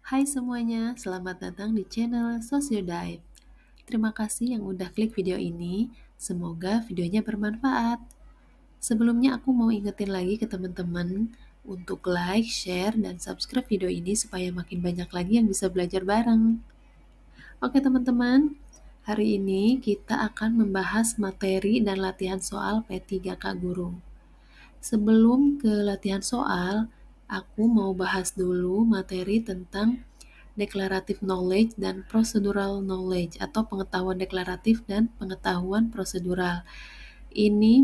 Hai semuanya, selamat datang di channel Sosiodive. Terima kasih yang udah klik video ini, semoga videonya bermanfaat. Sebelumnya aku mau ingetin lagi ke teman-teman untuk like, share, dan subscribe video ini supaya makin banyak lagi yang bisa belajar bareng. Oke teman-teman, hari ini kita akan membahas materi dan latihan soal P3K Guru. Sebelum ke latihan soal, aku mau bahas dulu materi tentang declarative knowledge dan procedural knowledge atau pengetahuan deklaratif dan pengetahuan prosedural.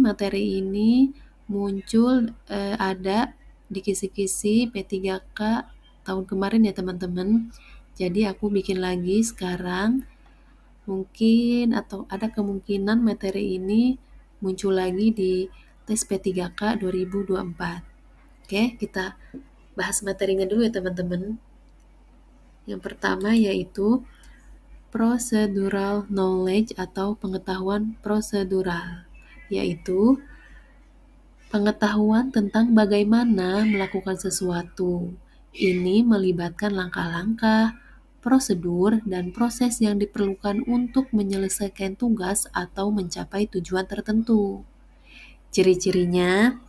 Materi ini muncul ada di kisi-kisi P3K tahun kemarin ya teman-teman. Jadi aku bikin lagi sekarang, mungkin atau ada kemungkinan materi ini muncul lagi di tes P3K 2024. Oke, kita bahas materinya dulu ya teman-teman. Yang pertama yaitu procedural knowledge atau pengetahuan prosedural, yaitu pengetahuan tentang bagaimana melakukan sesuatu. Ini melibatkan langkah-langkah, prosedur, dan proses yang diperlukan untuk menyelesaikan tugas atau mencapai tujuan tertentu. Ciri-cirinya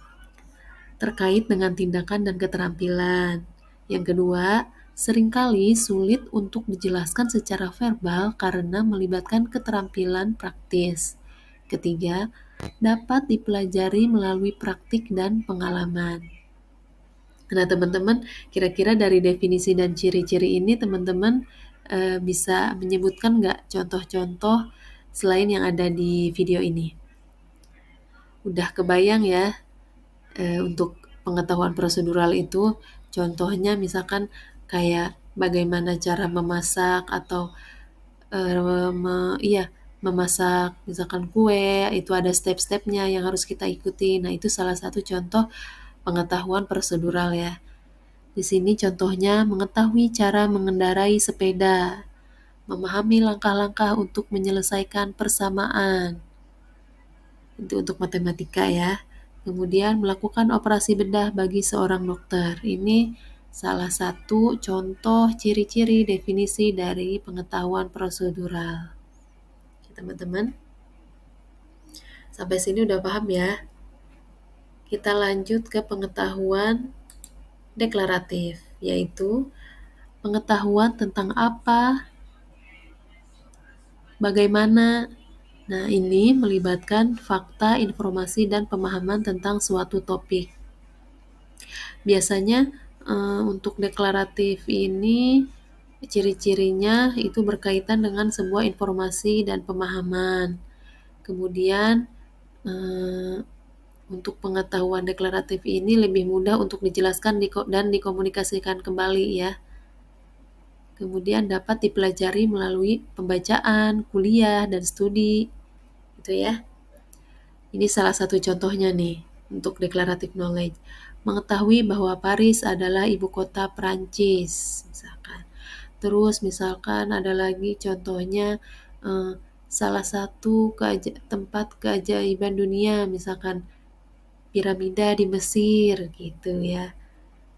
terkait dengan tindakan dan keterampilan. Yang kedua, seringkali sulit untuk dijelaskan secara verbal karena melibatkan keterampilan praktis. Ketiga, dapat dipelajari melalui praktik dan pengalaman. Nah, teman-teman, kira-kira dari definisi dan ciri-ciri ini, teman-teman bisa menyebutkan nggak contoh-contoh selain yang ada di video ini? Udah kebayang ya? Untuk pengetahuan prosedural itu contohnya misalkan kayak bagaimana cara memasak atau memasak misalkan kue, itu ada step-stepnya yang harus kita ikuti. Nah, itu salah satu contoh pengetahuan prosedural ya. Di sini contohnya mengetahui cara mengendarai sepeda, memahami langkah-langkah untuk menyelesaikan persamaan. Itu untuk matematika ya. Kemudian melakukan operasi bedah bagi seorang dokter. Ini salah satu contoh ciri-ciri definisi dari pengetahuan prosedural. Teman-teman, sampai sini udah paham ya? Kita lanjut ke pengetahuan deklaratif, yaitu pengetahuan tentang apa, bagaimana. Nah, ini melibatkan fakta, informasi, dan pemahaman tentang suatu topik. Biasanya untuk deklaratif ini ciri-cirinya itu berkaitan dengan sebuah informasi dan pemahaman. Kemudian untuk pengetahuan deklaratif ini lebih mudah untuk dijelaskan dan dikomunikasikan kembali ya. Kemudian dapat dipelajari melalui pembacaan, kuliah, dan studi. Gitu ya. Ini salah satu contohnya nih untuk declarative knowledge. Mengetahui bahwa Paris adalah ibu kota Prancis, misalkan. Terus misalkan ada lagi contohnya salah satu tempat keajaiban dunia, misalkan piramida di Mesir gitu ya.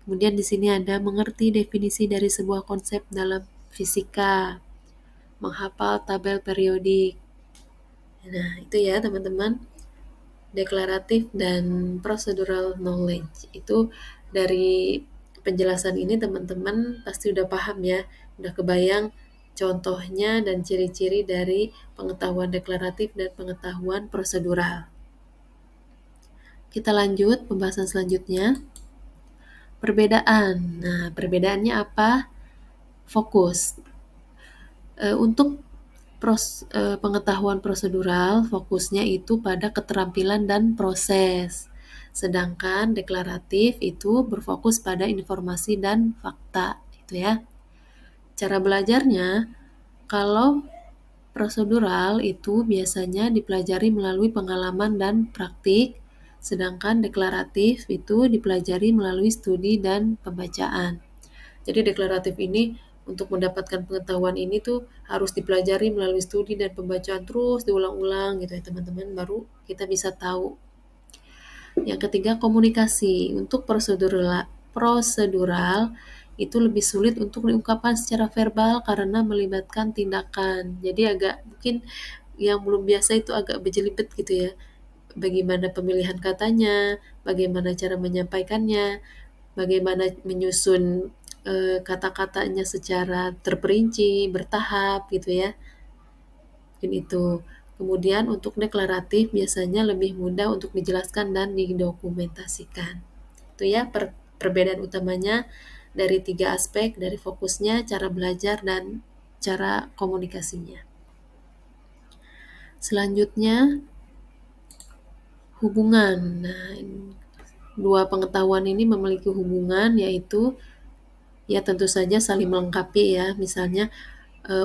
Kemudian di sini ada mengerti definisi dari sebuah konsep dalam fisika, menghafal tabel periodik. Nah, itu ya teman-teman. Deklaratif dan procedural knowledge. Itu dari penjelasan ini teman-teman pasti udah paham ya, udah kebayang contohnya dan ciri-ciri dari pengetahuan deklaratif dan pengetahuan prosedural. Kita lanjut pembahasan selanjutnya. Perbedaan. Nah, perbedaannya apa? Fokus. Untuk pengetahuan prosedural, fokusnya itu pada keterampilan dan proses. Sedangkan deklaratif itu berfokus pada informasi dan fakta, itu ya. Cara belajarnya, kalau prosedural itu biasanya dipelajari melalui pengalaman dan praktik, sedangkan deklaratif itu dipelajari melalui studi dan pembacaan. Jadi deklaratif ini untuk mendapatkan pengetahuan ini tuh harus dipelajari melalui studi dan pembacaan terus diulang-ulang gitu ya teman-teman, baru kita bisa tahu. Yang ketiga, komunikasi. Untuk prosedural itu lebih sulit untuk diungkapkan secara verbal karena melibatkan tindakan. Jadi agak mungkin yang belum biasa itu agak berjelimet gitu ya. Bagaimana pemilihan katanya, bagaimana cara menyampaikannya, bagaimana menyusun kata-katanya secara terperinci, bertahap gitu ya. Mungkin itu. Kemudian untuk deklaratif biasanya lebih mudah untuk dijelaskan dan didokumentasikan. Itu ya perbedaan utamanya dari 3 aspek, dari fokusnya, cara belajar, dan cara komunikasinya. Selanjutnya, hubungan. Nah, dua pengetahuan ini memiliki hubungan, yaitu ya tentu saja saling melengkapi ya. Misalnya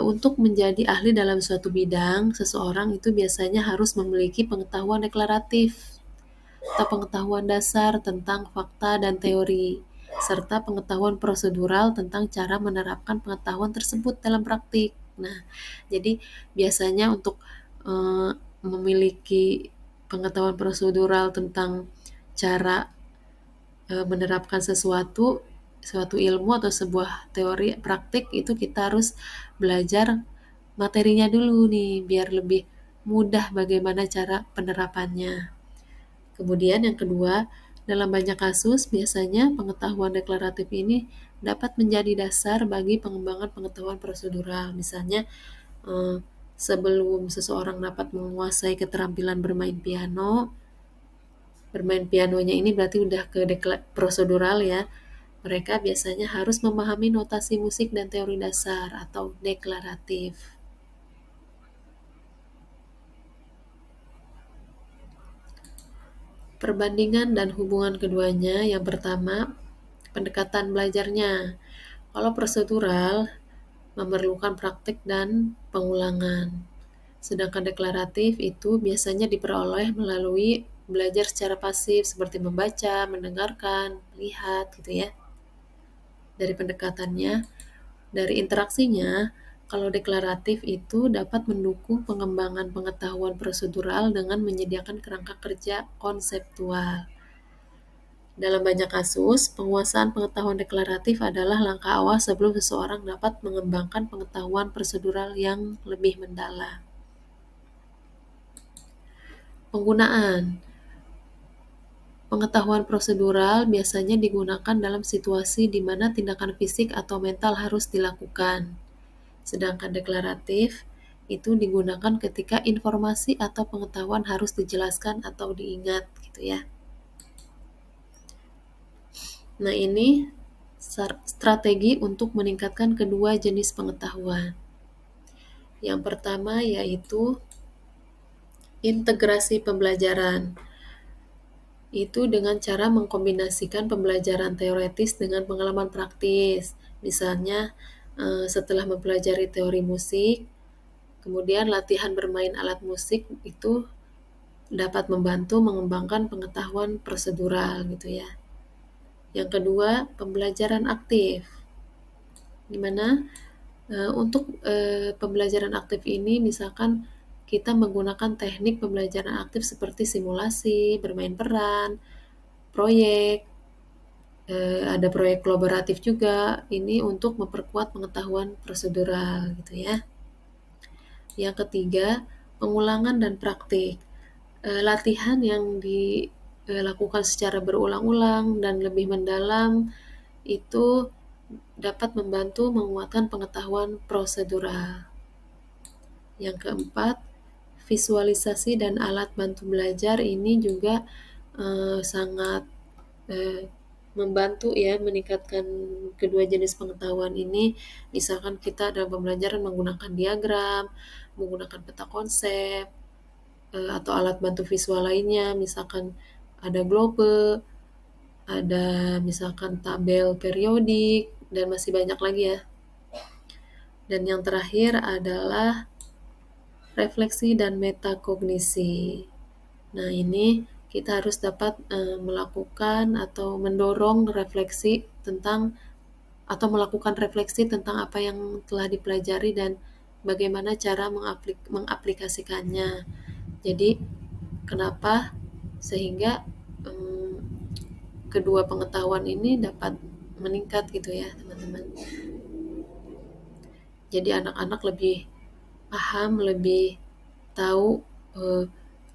untuk menjadi ahli dalam suatu bidang, seseorang itu biasanya harus memiliki pengetahuan deklaratif atau pengetahuan dasar tentang fakta dan teori, serta pengetahuan prosedural tentang cara menerapkan pengetahuan tersebut dalam praktik. Nah, jadi biasanya untuk memiliki pengetahuan prosedural tentang cara menerapkan suatu ilmu atau sebuah teori praktik itu kita harus belajar materinya dulu nih biar lebih mudah bagaimana cara penerapannya. Kemudian yang kedua, dalam banyak kasus biasanya pengetahuan deklaratif ini dapat menjadi dasar bagi pengembangan pengetahuan prosedural. Misalnya sebelum seseorang dapat menguasai keterampilan bermain piano, bermain pianonya ini berarti udah ke prosedural ya. Mereka biasanya harus memahami notasi musik dan teori dasar atau deklaratif. Perbandingan dan hubungan keduanya, yang pertama, pendekatan belajarnya. Kalau prosedural, memerlukan praktik dan pengulangan. Sedangkan deklaratif itu biasanya diperoleh melalui belajar secara pasif seperti membaca, mendengarkan, melihat gitu ya. Dari pendekatannya, dari interaksinya, kalau deklaratif itu dapat mendukung pengembangan pengetahuan prosedural dengan menyediakan kerangka kerja konseptual. Dalam banyak kasus, penguasaan pengetahuan deklaratif adalah langkah awal sebelum seseorang dapat mengembangkan pengetahuan prosedural yang lebih mendalam. Penggunaan pengetahuan prosedural biasanya digunakan dalam situasi di mana tindakan fisik atau mental harus dilakukan. Sedangkan deklaratif itu digunakan ketika informasi atau pengetahuan harus dijelaskan atau diingat gitu ya. Nah, ini strategi untuk meningkatkan kedua jenis pengetahuan. Yang pertama yaitu integrasi pembelajaran. Itu dengan cara mengkombinasikan pembelajaran teoretis dengan pengalaman praktis. Misalnya, setelah mempelajari teori musik, kemudian latihan bermain alat musik itu dapat membantu mengembangkan pengetahuan prosedural gitu ya. Yang kedua, pembelajaran aktif. Dimana untuk pembelajaran aktif ini misalkan kita menggunakan teknik pembelajaran aktif seperti simulasi, bermain peran, proyek, ada proyek kolaboratif juga, ini untuk memperkuat pengetahuan prosedural gitu ya. Yang ketiga, pengulangan dan praktik. Latihan yang dilakukan secara berulang-ulang dan lebih mendalam itu dapat membantu menguatkan pengetahuan prosedural. Yang keempat, visualisasi dan alat bantu belajar ini juga sangat membantu ya meningkatkan kedua jenis pengetahuan ini. Misalkan kita dalam pembelajaran menggunakan diagram, menggunakan peta konsep, atau alat bantu visual lainnya, misalkan ada globe, ada misalkan tabel periodik, dan masih banyak lagi ya. Dan yang terakhir adalah refleksi dan metakognisi. Nah, ini kita harus dapat melakukan atau mendorong refleksi tentang atau melakukan refleksi tentang apa yang telah dipelajari dan bagaimana cara mengaplikasikannya. Jadi, kenapa sehingga kedua pengetahuan ini dapat meningkat gitu ya teman-teman. Jadi anak-anak lebih paham, lebih tahu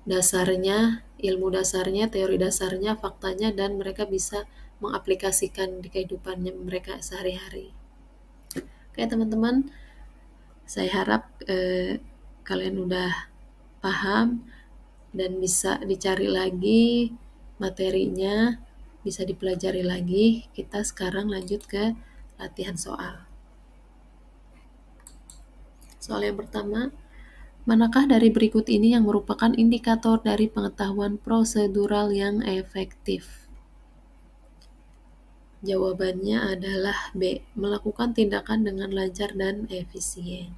dasarnya, ilmu dasarnya, teori dasarnya, faktanya, dan mereka bisa mengaplikasikan di kehidupannya mereka sehari-hari. Oke teman-teman, saya harap kalian udah paham dan bisa dicari lagi materinya, bisa dipelajari lagi. Kita sekarang lanjut ke latihan soal. Soal yang pertama, manakah dari berikut ini yang merupakan indikator dari pengetahuan prosedural yang efektif? Jawabannya adalah B. Melakukan tindakan dengan lancar dan efisien.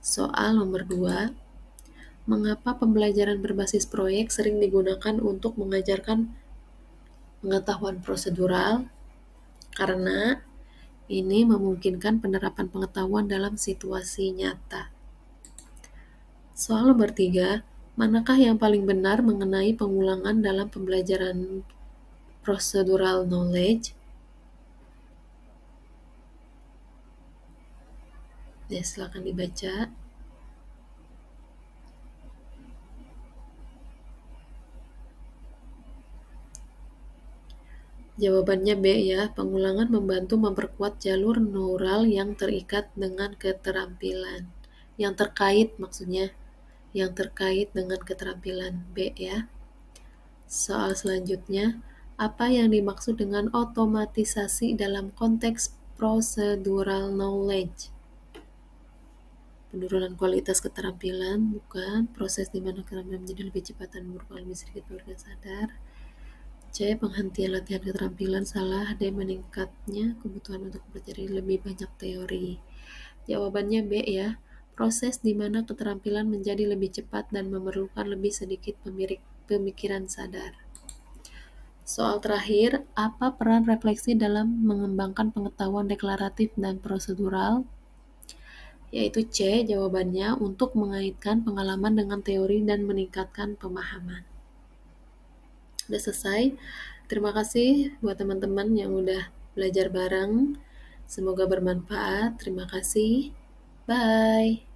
Soal nomor 2. Mengapa pembelajaran berbasis proyek sering digunakan untuk mengajarkan pengetahuan prosedural? Karena ini memungkinkan penerapan pengetahuan dalam situasi nyata. Soal nomor 3. Manakah yang paling benar mengenai pengulangan dalam pembelajaran procedural knowledge? Ya, silakan dibaca. Jawabannya B ya, pengulangan membantu memperkuat jalur neural yang terikat dengan keterampilan. Yang terkait maksudnya, yang terkait dengan keterampilan B ya. Soal selanjutnya, apa yang dimaksud dengan otomatisasi dalam konteks procedural knowledge? Penurunan kualitas keterampilan, bukan. Proses di mana keterampilan menjadi lebih cepat dan memerlukan lebih sedikit warga sadar. C. Penghentian latihan keterampilan, salah. D. Meningkatnya kebutuhan untuk mempelajari lebih banyak teori. Jawabannya B ya. Proses di mana keterampilan menjadi lebih cepat dan memerlukan lebih sedikit pemikiran sadar. Soal terakhir, apa peran refleksi dalam mengembangkan pengetahuan deklaratif dan prosedural? Yaitu C, jawabannya untuk mengaitkan pengalaman dengan teori dan meningkatkan pemahaman. Udah selesai. Terima kasih buat teman-teman yang udah belajar bareng. Semoga bermanfaat. Terima kasih. Bye.